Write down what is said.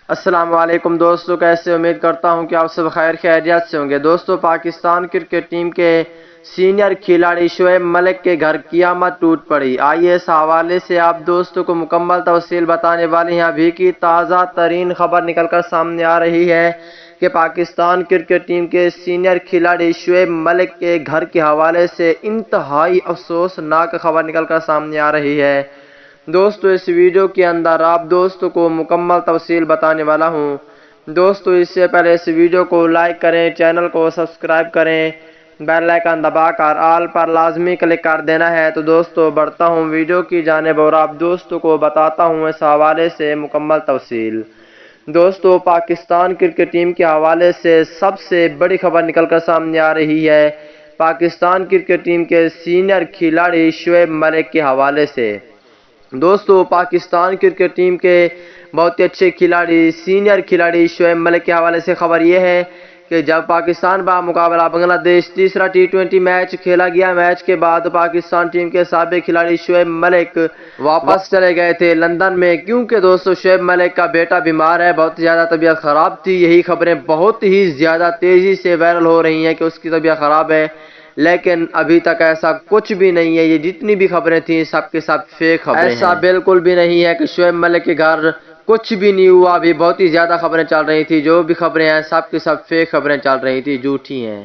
السلام علیکم دوستو، کیسے؟ امید کرتا ہوں کہ آپ سب خیر خیریت سے ہوں گے۔ دوستو، پاکستان کرکٹ ٹیم کے سینئر کھلاڑی شعیب ملک کے گھر قیامت ٹوٹ پڑی۔ آئیے اس حوالے سے آپ دوستوں کو مکمل تفصیل بتانے والے ہیں۔ ابھی کی تازہ ترین خبر نکل کر سامنے آ رہی ہے کہ پاکستان کرکٹ ٹیم کے سینئر کھلاڑی شعیب ملک کے گھر کے حوالے سے انتہائی افسوسناک خبر نکل کر سامنے آ رہی ہے۔ دوستو، اس ویڈیو کے اندر آپ دوستوں کو مکمل تفصیل بتانے والا ہوں۔ دوستو، اس سے پہلے اس ویڈیو کو لائک کریں، چینل کو سبسکرائب کریں، بیل آئیکن دبا کر آل پر لازمی کلک کر دینا ہے۔ تو دوستو، بڑھتا ہوں ویڈیو کی جانب اور آپ دوستوں کو بتاتا ہوں اس حوالے سے مکمل تفصیل۔ دوستو، پاکستان کرکٹ ٹیم کے حوالے سے سب سے بڑی خبر نکل کر سامنے آ رہی ہے پاکستان کرکٹ ٹیم کے سینئر کھلاڑی شعیب ملک کے حوالے سے۔ دوستو، پاکستان کرکٹ ٹیم کے بہت ہی اچھے کھلاڑی، سینئر کھلاڑی شعیب ملک کے حوالے سے خبر یہ ہے کہ جب پاکستان بمقابلہ بنگلہ دیش تیسرا ٹی20 میچ کھیلا گیا، میچ کے بعد پاکستان ٹیم کے سابق کھلاڑی شعیب ملک واپس چلے گئے تھے لندن میں، کیونکہ دوستو شعیب ملک کا بیٹا بیمار ہے، بہت زیادہ طبیعت خراب تھی۔ یہی خبریں بہت ہی زیادہ تیزی سے وائرل ہو رہی ہیں کہ اس کی طبیعت خراب ہے، لیکن ابھی تک ایسا کچھ بھی نہیں ہے۔ یہ جتنی بھی خبریں تھیں سب کے سب فیک خبریں ہیں۔ ایسا بالکل بھی نہیں ہے کہ شعیب ملک کے گھر کچھ بھی نہیں ہوا۔ ابھی بہت ہی زیادہ خبریں چل رہی تھی، جو بھی خبریں ہیں سب کے سب فیک خبریں چل رہی تھی، جھوٹی ہیں۔